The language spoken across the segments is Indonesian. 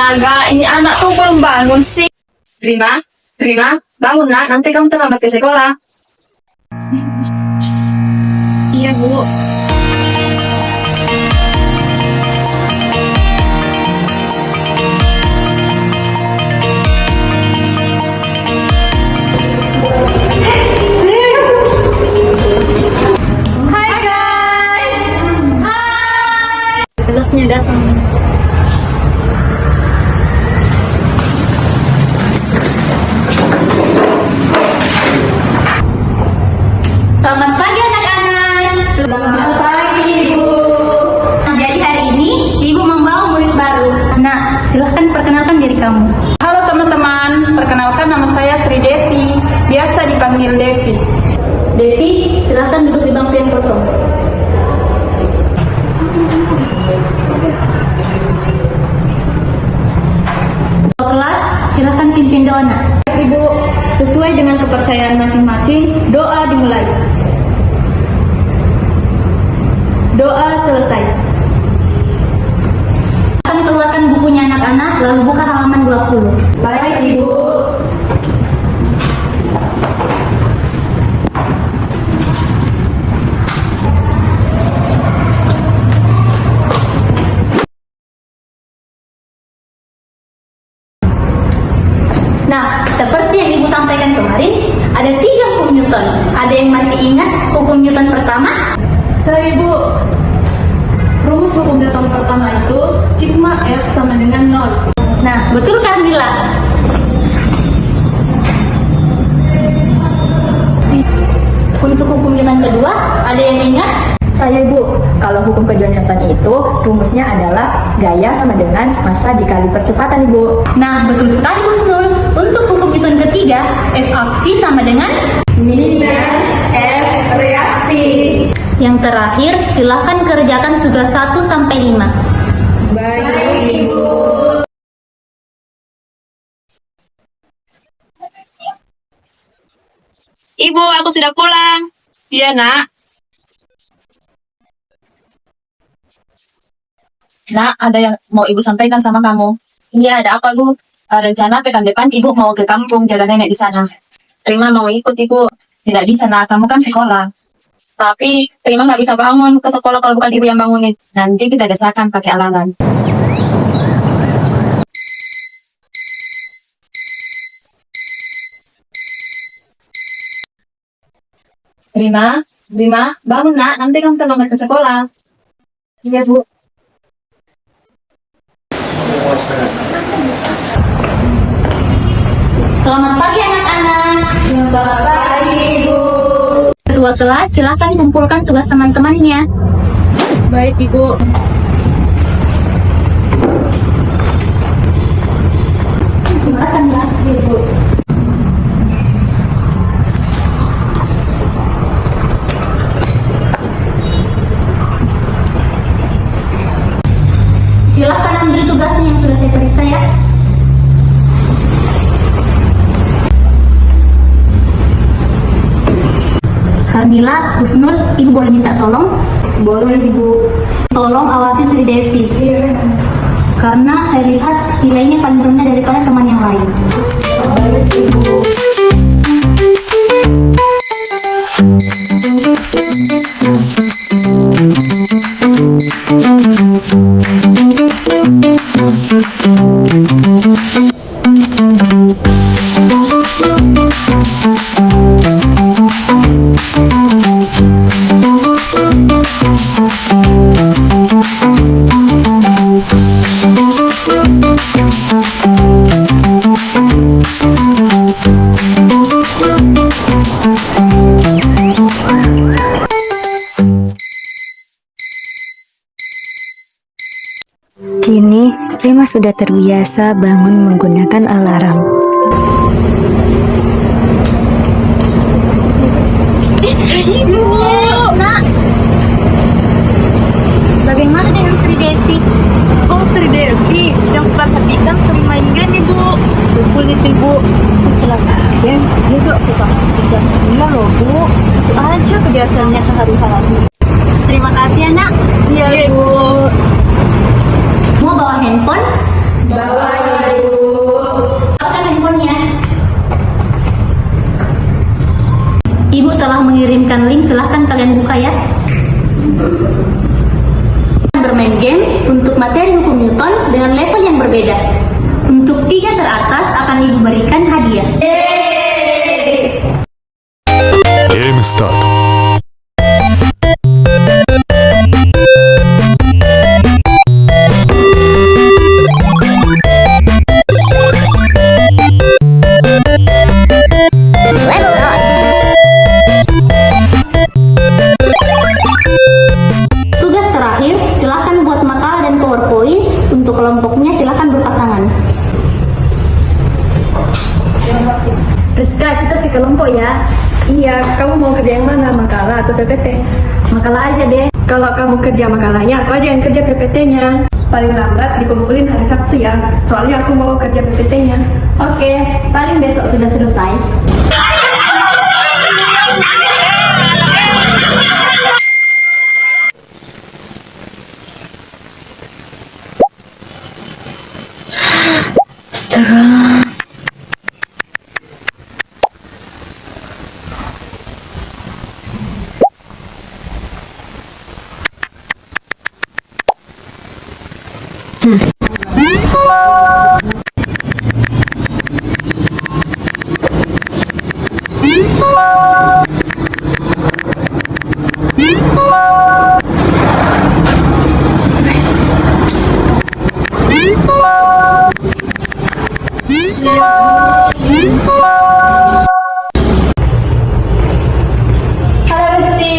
Astaga, ini anak tuh belum bangun sih. Prima, Prima, bangun nak, nanti kamu terlambat ke sekolah. Iya, Bu. Hai guys. Hai. Kelasnya datang. Selamat pagi anak-anak. Selamat pagi Ibu. Jadi hari ini Ibu membawa murid baru. Nah, silahkan perkenalkan diri kamu. Halo teman-teman, perkenalkan nama saya Sri Devi, biasa dipanggil Devi. Devi, silahkan duduk di bangku yang kosong. Kelas, silahkan pimpin doa. Ibu, sesuai dengan kepercayaan masing-masing, doa dimulai. Doa selesai. Akan keluarkan bukunya anak-anak, lalu buka halaman 20. Baik Ibu. Nah, seperti yang Ibu sampaikan kemarin, ada 3 hukum Newton. Ada yang masih ingat hukum Newton pertama? Saya Ibu. Rumus hukum Newton pertama itu sigma F sama dengan 0. Nah, betul kan Mila? Untuk hukum Newton kedua, ada yang ingat? Saya Ibu, kalau hukum kedua Newton itu rumusnya adalah gaya sama dengan massa dikali percepatan Ibu. Nah, betul sekali Bu Snul. Untuk hukum Newton ketiga, F aksi sama dengan Minus F reaksi. yang terakhir, silahkan kerjakan tugas 1 sampai 5. Baik Ibu. Ibu, aku sudah pulang. Iya, nak. Nak, ada yang mau Ibu sampaikan sama kamu. Iya, ada apa, Bu? Rencana pekan depan Ibu mau ke kampung jaga nenek di sana. Prima mau ikut, Ibu. Tidak bisa, nak. Kamu kan sekolah. Tapi Prima nggak bisa bangun ke sekolah kalau bukan Ibu yang bangunin. Nanti kita desakan pakai alarm. Prima, Prima, bangun nak. Nanti kamu terlambat ke sekolah. Iya, Bu. Selamat pagi anak-anak. Selamat pagi Ibu. Ketua kelas, silahkan kumpulkan tugas teman-temannya. Baik Ibu. Terima kasih ya, Ibu. Silahkan ambil tugasnya yang sudah saya periksa ya. Harmila, Husnul, Ibu boleh minta tolong? Boleh Ibu. Tolong awasi Sri Devi. Karena saya lihat nilainya paling rendah daripada teman yang lain. Baik Ibu. Kini, Prima sudah terbiasa bangun menggunakan alarm. Ibu, nak. Bagaimana dengan Sri Devi? Oh Sri Devi, yang perhatikan sering main game Ibu. Betul itu Ibu. Selama game, dia juga suka sosial media loh Bu. Itu aja kebiasaannya sehari-hari. Terima kasih ya nak. Iya Ibu. Mau bawa handphone? Baik. Silakan handphonenya. Ibu telah mengirimkan link, silahkan kalian buka ya. Bermain game untuk materi hukum Newton dengan level yang berbeda. Untuk 3 teratas akan ibu berikan hadiah. Game start. Tugas terakhir, silahkan buat makalah dan PowerPoint. Untuk kelompoknya silahkan berpasangan. Rizka, kita sih kelompok ya. Iya, kamu mau kerja yang mana? Makalah atau PPT? Makalah aja deh. Kalau kamu kerja makalahnya, aku aja yang kerja PPT-nya. Paling lambat dikumpulin hari Sabtu ya. Soalnya aku mau kerja PPT-nya. Oke, paling besok sudah selesai. Halo Gusti.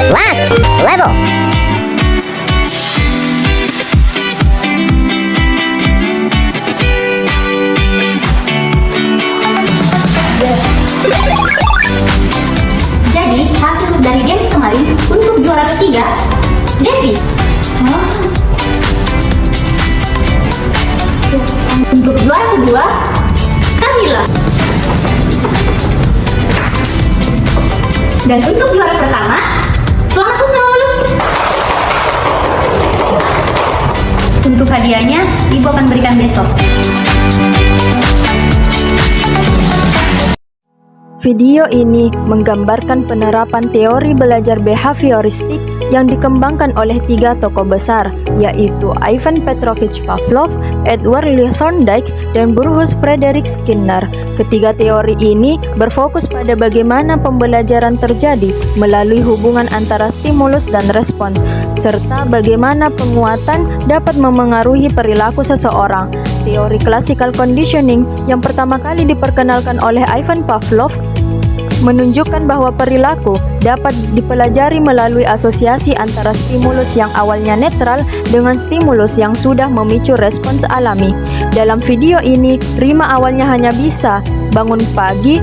Last level. Jadi hasil dari games kemarin untuk juara ketiga, Devi. Untuk juara kedua, Kamila. Dan untuk juara pertama, selamat usul. Untuk hadiahnya, ibu akan berikan besok. Video ini menggambarkan penerapan teori belajar behavioristik yang dikembangkan oleh 3 tokoh besar, yaitu Ivan Petrovich Pavlov, Edward Lee Thorndike, dan Bruce Frederick Skinner. Ketiga teori ini berfokus pada bagaimana pembelajaran terjadi melalui hubungan antara stimulus dan respons, serta bagaimana penguatan dapat memengaruhi perilaku seseorang. Teori classical conditioning yang pertama kali diperkenalkan oleh Ivan Pavlov menunjukkan bahwa perilaku dapat dipelajari melalui asosiasi antara stimulus yang awalnya netral dengan stimulus yang sudah memicu respons alami. Dalam video ini, Rima awalnya hanya bisa bangun pagi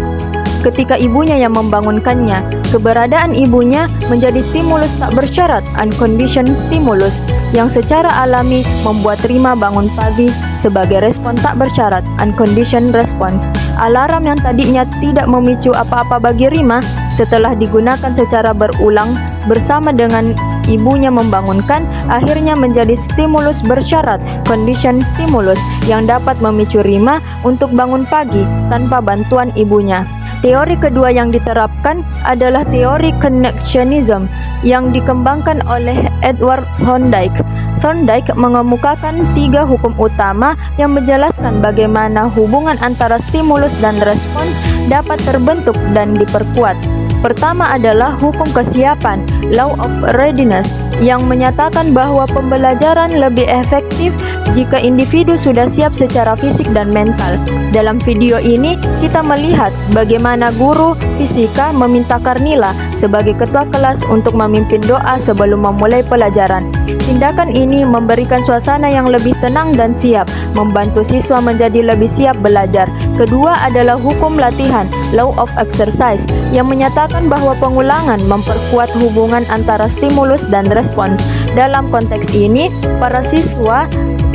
ketika ibunya yang membangunkannya. Keberadaan ibunya menjadi stimulus tak bersyarat, unconditioned stimulus, yang secara alami membuat Rima bangun pagi sebagai respon tak bersyarat, unconditioned response. Alarm yang tadinya tidak memicu apa-apa bagi Rima, setelah digunakan secara berulang bersama dengan ibunya membangunkan, akhirnya menjadi stimulus bersyarat, conditioned stimulus, yang dapat memicu Rima untuk bangun pagi tanpa bantuan ibunya. Teori kedua yang diterapkan adalah teori connectionism yang dikembangkan oleh Edward Thorndike. Thorndike mengemukakan 3 hukum utama yang menjelaskan bagaimana hubungan antara stimulus dan respons dapat terbentuk dan diperkuat. Pertama adalah hukum kesiapan, law of readiness, yang menyatakan bahwa pembelajaran lebih efektif jika individu sudah siap secara fisik dan mental. Dalam video ini, kita melihat bagaimana guru fisika meminta Karnila sebagai ketua kelas untuk memimpin doa sebelum memulai pelajaran. Tindakan ini memberikan suasana yang lebih tenang dan siap, membantu siswa menjadi lebih siap belajar. Kedua adalah hukum latihan, law of exercise, yang menyatakan bahwa pengulangan memperkuat hubungan antara stimulus dan respons. Dalam konteks ini, para siswa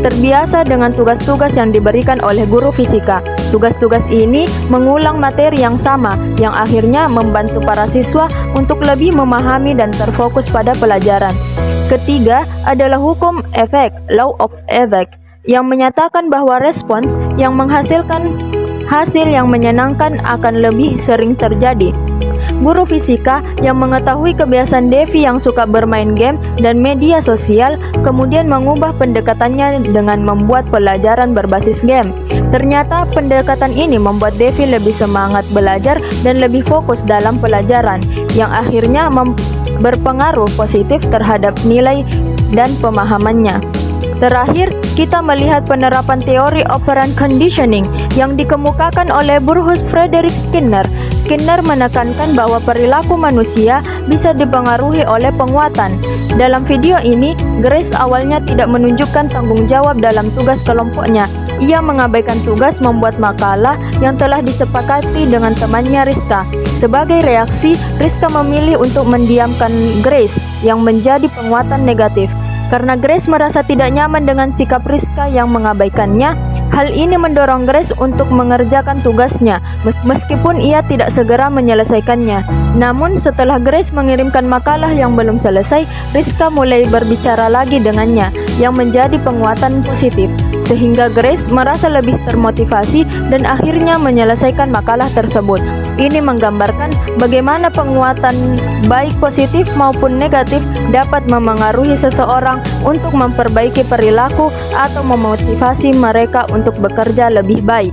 terbiasa dengan tugas-tugas yang diberikan oleh guru fisika. Tugas-tugas ini mengulang materi yang sama, yang akhirnya membantu para siswa untuk lebih memahami dan terfokus pada pelajaran. Ketiga adalah hukum efek, law of effect, yang menyatakan bahwa respons yang menghasilkan hasil yang menyenangkan akan lebih sering terjadi. Guru fisika yang mengetahui kebiasaan Devi yang suka bermain game dan media sosial kemudian mengubah pendekatannya dengan membuat pelajaran berbasis game. Ternyata pendekatan ini membuat Devi lebih semangat belajar dan lebih fokus dalam pelajaran, yang akhirnya berpengaruh positif terhadap nilai dan pemahamannya. Terakhir, kita melihat penerapan teori operant conditioning yang dikemukakan oleh Bruce Frederick Skinner. Skinner menekankan bahwa perilaku manusia bisa dipengaruhi oleh penguatan. Dalam video ini, Grace awalnya tidak menunjukkan tanggung jawab dalam tugas kelompoknya. Ia mengabaikan tugas membuat makalah yang telah disepakati dengan temannya Rizka. Sebagai reaksi, Rizka memilih untuk mendiamkan Grace yang menjadi penguatan negatif. Karena Grace merasa tidak nyaman dengan sikap Rizka yang mengabaikannya, hal ini mendorong Grace untuk mengerjakan tugasnya, meskipun ia tidak segera menyelesaikannya. Namun setelah Grace mengirimkan makalah yang belum selesai, Rizka mulai berbicara lagi dengannya, yang menjadi penguatan positif, sehingga Grace merasa lebih termotivasi dan akhirnya menyelesaikan makalah tersebut. Ini menggambarkan bagaimana penguatan baik positif maupun negatif dapat memengaruhi seseorang untuk memperbaiki perilaku atau memotivasi mereka untuk bekerja lebih baik.